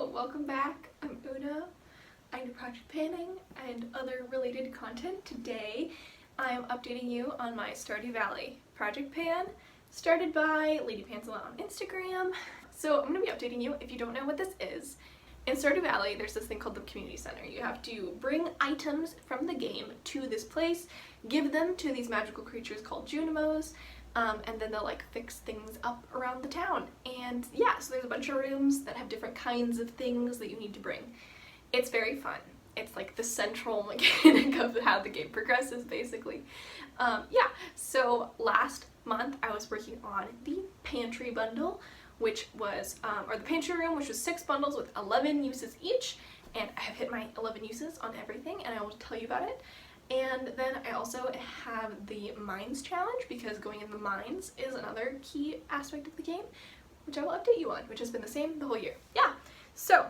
Hello, welcome back. I'm Una. I do project panning and other related content. Today I'm updating you on my Stardew Valley project pan started by Lady Pansela on Instagram. So I'm going to be updating you if you don't know what this is. In Stardew Valley there's this thing called the community center. You have to bring items from the game to this place, give them to these magical creatures called Junimos, and then they'll like fix things up around the town. And yeah, so there's a bunch of rooms that have different kinds of things that you need to bring. It's very fun. It's like the central mechanic of how the game progresses, basically. Yeah, so last month I was working on the Pantry Bundle, which was, or the Pantry Room, which was 6 bundles with 11 uses each, and I have hit my 11 uses on everything, and I will tell you about it. And then I also have the Mines Challenge, because going in the mines is another key aspect of the game, which I will update you on, which has been the same the whole year. Yeah, so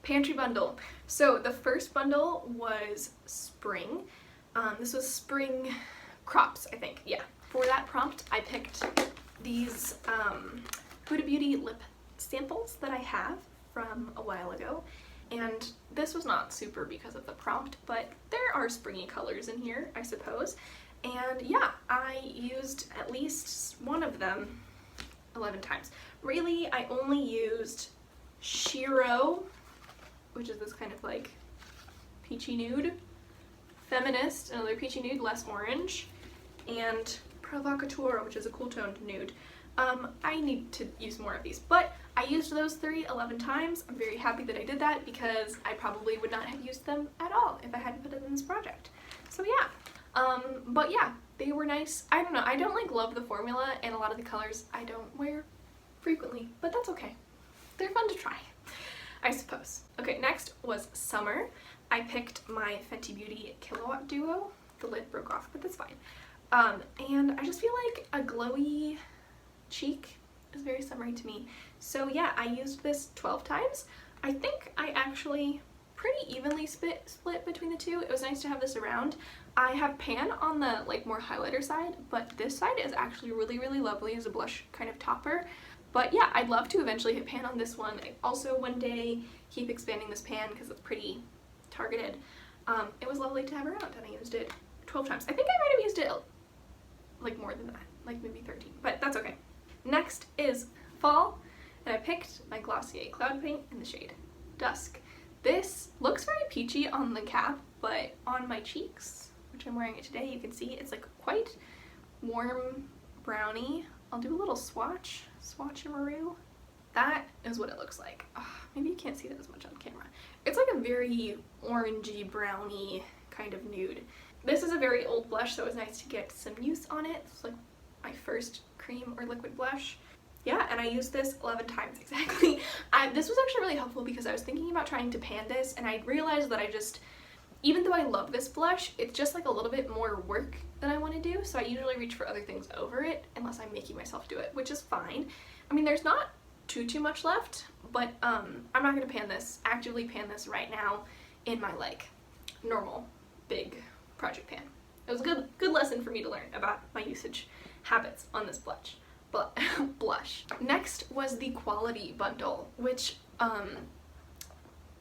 Pantry Bundle. So the first bundle was spring. This was spring crops, I think, yeah. For that prompt, I picked these Huda Beauty lip samples that I have from a while ago. And this was not super because of the prompt, but there are springy colors in here, I suppose. And yeah, I used at least one of them 11 times. Really, I only used Shiro, which is this kind of like peachy nude, Feminist, another peachy nude, less orange, and Provocateur, which is a cool toned nude. I need to use more of these, but I used those 11 times. I'm very happy that I did that because I probably would not have used them at all if I hadn't put it in this project. So yeah, but yeah, they were nice. I don't know, I don't like love the formula, and a lot of the colors I don't wear frequently, but that's okay. They're fun to try, I suppose. Okay, next was summer. I picked my Fenty Beauty Kilowatt Duo. The lid broke off, but that's fine. And I just feel like a glowy cheek is very summery to me. So yeah, I used this 12 times. I think I actually pretty evenly split between the two. It was nice to have this around. I have pan on the like more highlighter side, but this side is actually really, really lovely as a blush kind of topper. But yeah, I'd love to eventually hit pan on this one. I also one day keep expanding this pan because it's pretty targeted. It was lovely to have around, and I used it 12 times. I think I might have used it like more than that, like maybe 13, but that's okay. Next is fall, and I picked my Glossier Cloud Paint in the shade Dusk. This looks very peachy on the cap, but on my cheeks, which I'm wearing it today, you can see it's like quite warm browny. I'll do a little swatch-a-maroo. That is what it looks like. Maybe you can't see that as much on camera. It's like a very orangey browny kind of nude. This is a very old blush, so it was nice to get some use on it. It's like my first cream or liquid blush. Yeah, and I used this 11 times exactly. This was actually really helpful because I was thinking about trying to pan this, and I realized that even though I love this blush, it's just like a little bit more work than I want to do, so I usually reach for other things over it unless I'm making myself do it, which is fine. I mean, there's not too much left, but I'm not going to actively pan this right now in my like normal big project pan. It was a good lesson for me to learn about my usage habits on this blush. Next was the quality bundle, which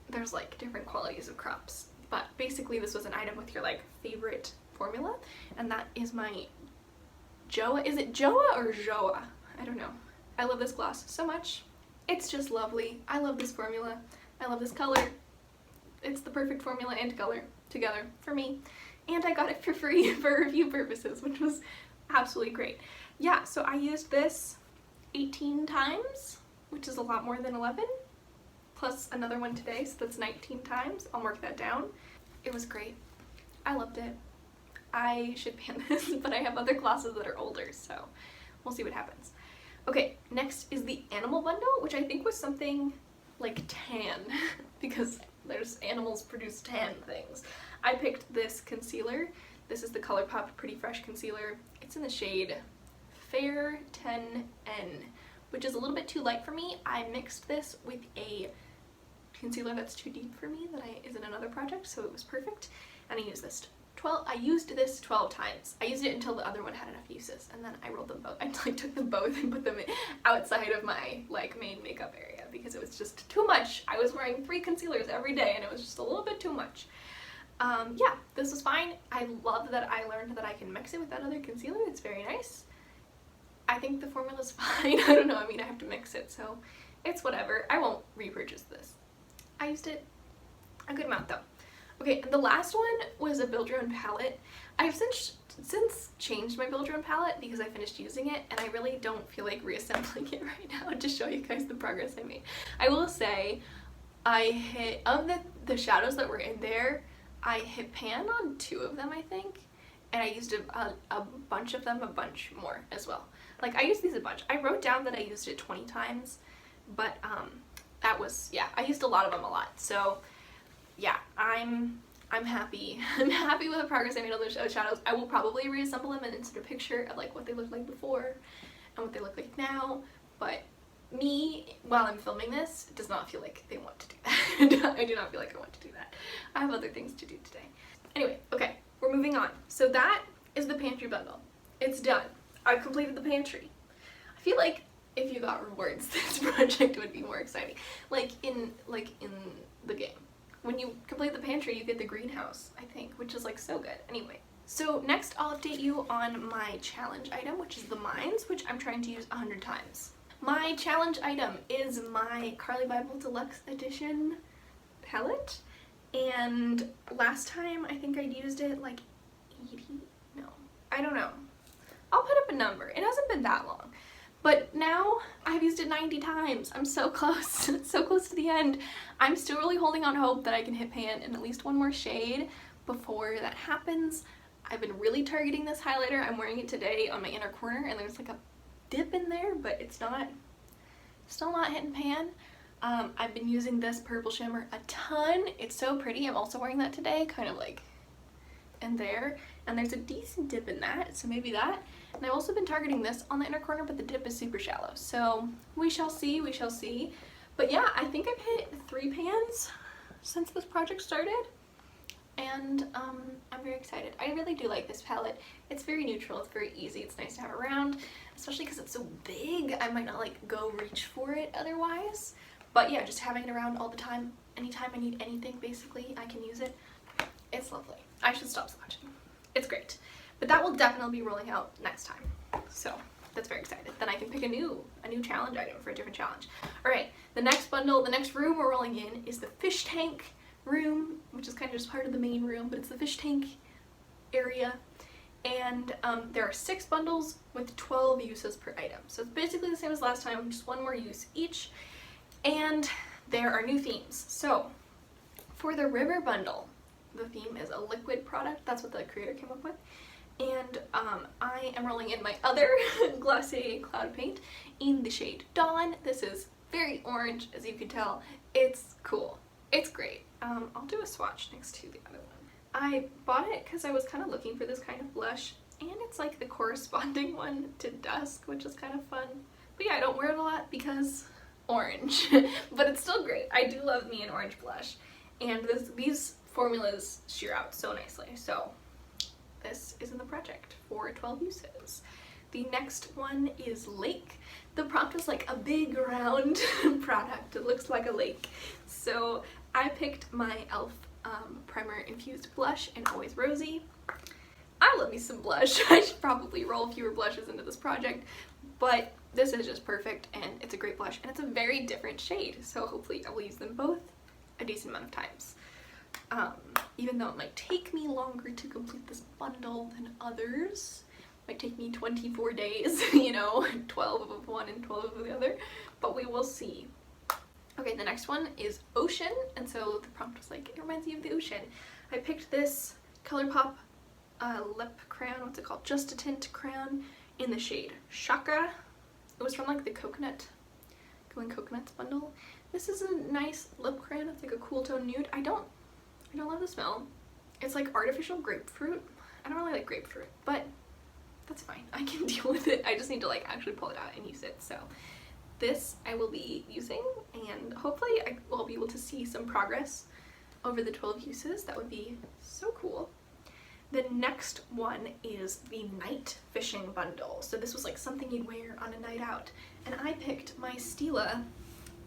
there's like different qualities of crops, but basically this was an item with your like favorite formula, and that is my Joa. Is it Joa or Joa? I don't know. I love this gloss so much. It's just lovely. I love this formula. I love this color. It's the perfect formula and color together for me. And I got it for free for review purposes, which was absolutely great. Yeah, so I used this 18 times, which is a lot more than 11, plus another one today, so that's 19 times. I'll mark that down. It was great. I loved it. I should pan this, but I have other glosses that are older, so we'll see what happens. Okay, next is the animal bundle, which I think was something like tan, because there's animals produce tan things. I picked this concealer. This is the ColourPop Pretty Fresh Concealer. It's in the shade Fair 10N, which is a little bit too light for me. I mixed this with a concealer that's too deep for me that is in another project, so it was perfect. And I used this I used this 12 times. I used it until the other one had enough uses, and then I rolled them both. I like took them both and put them outside of my like main makeup area because it was just too much. I was wearing 3 concealers every day and it was just a little bit too much. Yeah, this was fine. I love that I learned that I can mix it with that other concealer. It's very nice. I think the formula's fine. I don't know, I mean I have to mix it, so it's whatever. I won't repurchase this. I used it a good amount though. Okay, and the last one was a Buildrum Palette. I've since changed my Buildrum Palette because I finished using it, and I really don't feel like reassembling it right now to show you guys the progress I made. I will say, I hit, of the shadows that were in there, I hit pan on 2 of them, I think, and I used a bunch of them, a bunch more as well. Like, I used these a bunch. I wrote down that I used it 20 times, but that was, yeah, I used a lot of them a lot, so yeah, I'm happy. I'm happy with the progress I made on those shadows. I will probably reassemble them and insert a picture of like what they looked like before and what they look like now, but me, while I'm filming this, does not feel like they want to do that. I do not feel like I want to do that. I have other things to do today. Anyway, okay, we're moving on. So that is the Pantry Bundle. It's done. I've completed the pantry. I feel like if you got rewards, this project would be more exciting. Like in the game. When you complete the pantry, you get the greenhouse, I think, which is like so good. Anyway, so next I'll update you on my challenge item, which is the mines, which I'm trying to use 100 times. My challenge item is my Carly Bible Deluxe Edition palette, and last time I think I'd used it like 80, no, I don't know. I'll put up a number. It hasn't been that long. But now I've used it 90 times. I'm so close, so close to the end. I'm still really holding on hope that I can hit pan in at least one more shade before that happens. I've been really targeting this highlighter. I'm wearing it today on my inner corner and there's like a dip in there, but it's not, still not hitting pan. I've been using this purple shimmer a ton. It's so pretty. I'm also wearing that today, kind of like in there. And there's a decent dip in that, so maybe that. And I've also been targeting this on the inner corner, but the dip is super shallow. So we shall see, we shall see. But yeah, I think I've hit 3 pans since this project started. And I'm very excited. I really do like this palette. It's very neutral, it's very easy, it's nice to have around, especially because it's so big. I might not like go reach for it otherwise. But yeah, just having it around all the time, anytime I need anything basically, I can use it. It's lovely. I should stop swatching. It's great. But that will definitely be rolling out next time. So that's very excited. Then I can pick a new challenge item for a different challenge. Alright, the next bundle, the next room we're rolling in is the fish tank room, which is kind of just part of the main room, but it's the fish tank area. And there are 6 bundles with 12 uses per item. So it's basically the same as last time, just 1 more use each. And there are new themes. So for the river bundle, the theme is a liquid product. That's what the creator came up with. And I am rolling in my other Glacé Cloud Paint in the shade Dawn. This is very orange, as you can tell. It's cool. It's great. I'll do a swatch next to the other one. I bought it because I was kind of looking for this kind of blush, and it's like the corresponding one to Dusk, which is kind of fun. But yeah, I don't wear it a lot because orange, but it's still great. I do love me an orange blush, and these formulas sheer out so nicely. So this is in the project for 12 uses. The next one is Lake. The prompt was like a big round product. It looks like a lake. So I picked my e.l.f. Primer Infused Blush in Always Rosy. I love me some blush. I should probably roll fewer blushes into this project, but this is just perfect and it's a great blush and it's a very different shade. So hopefully I will use them both a decent amount of times. Even though it might take me longer to complete this bundle than others. It might take me 24 days, you know, 12 of one and 12 of the other, but we will see. Okay, the next one is Ocean, and so the prompt was like, it reminds me of the ocean. I picked this ColourPop lip crayon, what's it called? Just a Tint crayon in the shade Chakra. It was from like the Glowing Coconuts bundle. This is a nice lip crayon. It's like a cool tone nude. I don't love the smell. It's like artificial grapefruit. I don't really like grapefruit, but that's fine. I can deal with it. I just need to like actually pull it out and use it. So this I will be using, and hopefully I will be able to see some progress over the 12 uses. That would be so cool. The next one is the Night Fishing Bundle. So this was like something you'd wear on a night out. And I picked my Stila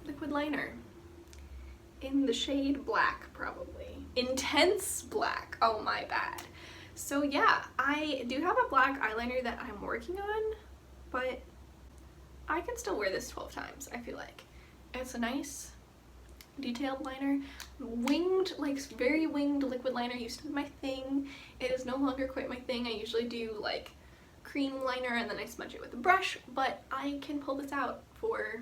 liquid liner in the shade black, probably. Intense black, oh my bad. So yeah, I do have a black eyeliner that I'm working on, but I can still wear this 12 times, I feel like. It's a nice detailed liner. Winged, like very winged liquid liner used to be my thing. It is no longer quite my thing. I usually do like cream liner and then I smudge it with a brush, but I can pull this out for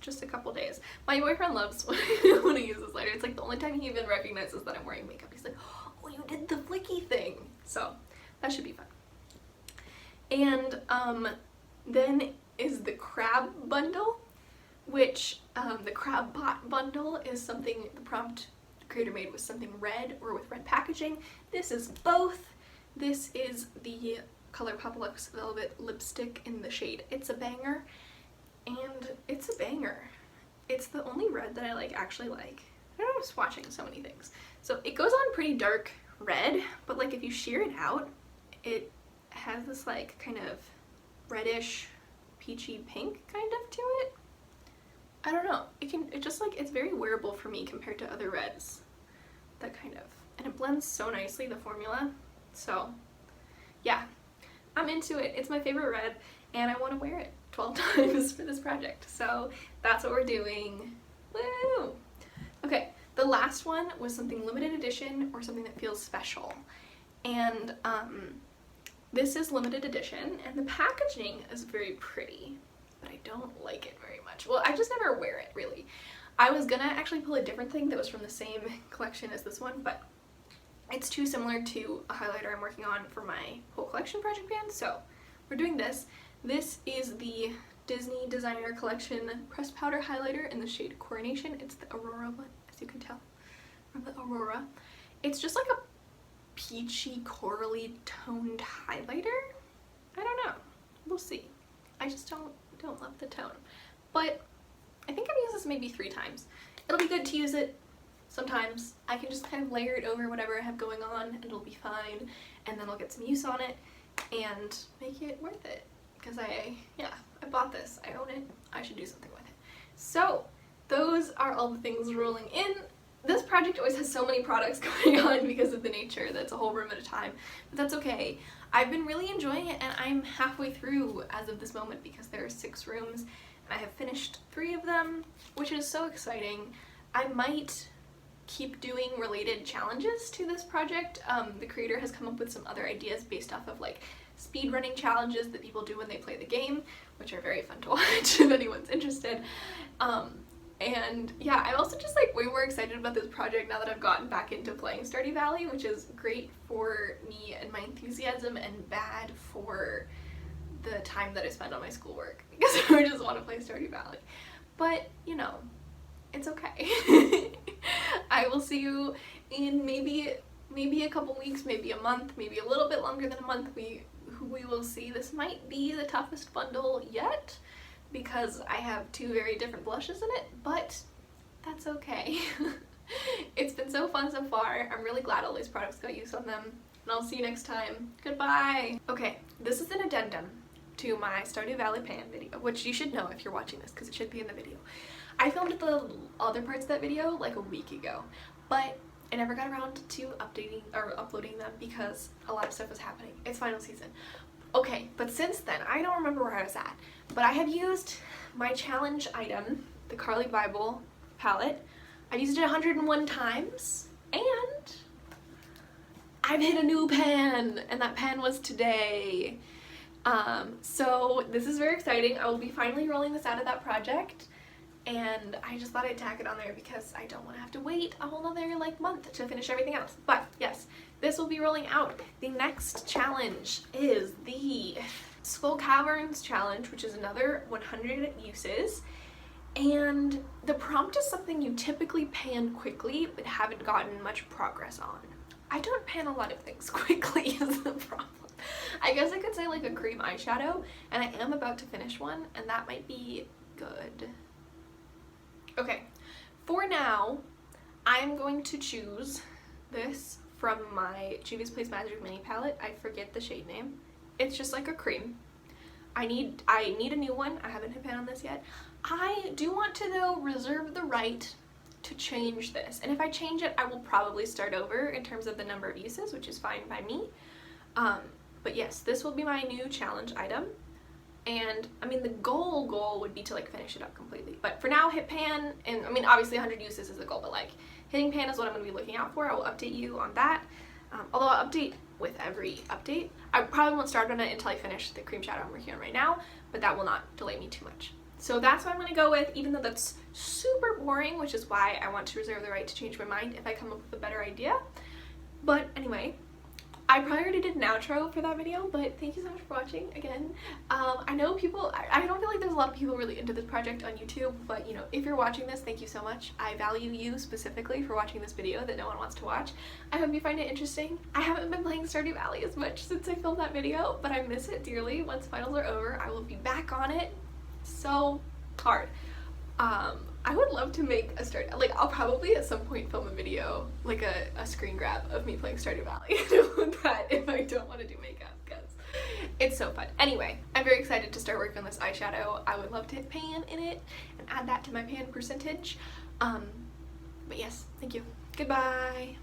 just a couple days. My boyfriend loves when I use this liner. It's like the only time he even recognizes that I'm wearing makeup. He's like, oh, you did the flicky thing. So that should be fun. And then is the Crab Bundle, which the Crab Pot Bundle is something the prompt creator made with something red or with red packaging. This is both. This is the ColourPop Luxe Velvet lipstick in the shade It's a Banger, and it's a banger. It's the only red that I actually like. I don't know, I'm swatching so many things. So it goes on pretty dark red, but like if you sheer it out, it has this like kind of reddish peachy pink kind of to it. I don't know, it's very wearable for me compared to other reds. That kind of, and it blends so nicely, the formula. So yeah, I'm into it. It's my favorite red and I want to wear it 12 times for this project. So that's what we're doing. Woo! Okay, the last one was something limited edition or something that feels special. And this is limited edition and the packaging is very pretty, but I don't like it very much. Well, I just never wear it really. I was gonna actually pull a different thing that was from the same collection as this one, but it's too similar to a highlighter I'm working on for my whole collection project pan, so we're doing this. This is the Disney Designer Collection Pressed Powder Highlighter in the shade Coronation. It's the Aurora one, as you can tell from the Aurora. It's just like a peachy, corally toned highlighter. I don't know. We'll see. I just don't love the tone. But I think I've used this maybe 3 times. It'll be good to use it sometimes. I can just kind of layer it over whatever I have going on and it'll be fine. And then I'll get some use on it and make it worth it. Because I bought this. I own it. I should do something with it. So those are all the things rolling in. This project always has so many products going on because of the nature. That's a whole room at a time. But that's okay. I've been really enjoying it and I'm halfway through as of this moment because there are 6 rooms and I have finished 3 of them, which is so exciting. I might keep doing related challenges to this project. The creator has come up with some other ideas based off of like speed running challenges that people do when they play the game, which are very fun to watch if anyone's interested. And yeah, I'm also just like way more excited about this project now that I've gotten back into playing Stardew Valley, which is great for me and my enthusiasm and bad for the time that I spend on my schoolwork because I just want to play Stardew Valley. But you know, it's okay. I will see you in maybe a couple weeks, maybe a month, maybe a little bit longer than a month. We will see. This might be the toughest bundle yet because I have 2 very different blushes in it, but that's okay. It's been so fun so far. I'm really glad all these products got use on them, and I'll see you next time. Goodbye! Okay, this is an addendum to my Stardew Valley pan video, which you should know if you're watching this because it should be in the video. I filmed the other parts of that video like a week ago, but I never got around to updating or uploading them because a lot of stuff was happening. It's final season. Okay, but since then, I don't remember where I was at, but I have used my challenge item, the Carly Bible palette. I've used it 101 times, and I've hit a new pan, and that pan was today. So this is very exciting. I will be finally rolling this out of that project. And I just thought I'd tack it on there because I don't want to have to wait a whole other month to finish everything else. But yes, this will be rolling out. The next challenge is the Skull Caverns challenge, which is another 100 uses. And the prompt is something you typically pan quickly but haven't gotten much progress on. I don't pan a lot of things quickly is the problem. I guess I could say like a cream eyeshadow, and I am about to finish one, and that might be good. Okay, for now, I'm going to choose this from my Juvia's Place Magic Mini palette. I forget the shade name. It's just like a cream. I need a new one. I haven't hit pan on this yet. I do want to, though, reserve the right to change this. And if I change it, I will probably start over in terms of the number of uses, which is fine by me. But yes, this will be my new challenge item. And I mean, the goal would be to like finish it up completely. But for now, hit pan, and I mean, obviously 100 uses is the goal, but like hitting pan is what I'm going to be looking out for. I will update you on that. Although I'll update with every update. I probably won't start on it until I finish the cream shadow I'm working on right now, but that will not delay me too much. So that's what I'm going to go with, even though that's super boring, which is why I want to reserve the right to change my mind if I come up with a better idea. But anyway, I probably already did an outro for that video, but thank you so much for watching again. I know people, I don't feel like there's a lot of people really into this project on YouTube, but you know, if you're watching this, thank you so much. I value you specifically for watching this video that no one wants to watch. I hope you find it interesting. I haven't been playing Stardew Valley as much since I filmed that video, but I miss it dearly. Once finals are over, I will be back on it so hard. I would love to make a like I'll probably at some point film a video, like a screen grab of me playing Stardew Valley that if I don't want to do makeup, because it's so fun. Anyway, I'm very excited to start working on this eyeshadow. I would love to hit pan in it and add that to my pan percentage. But yes, thank you. Goodbye.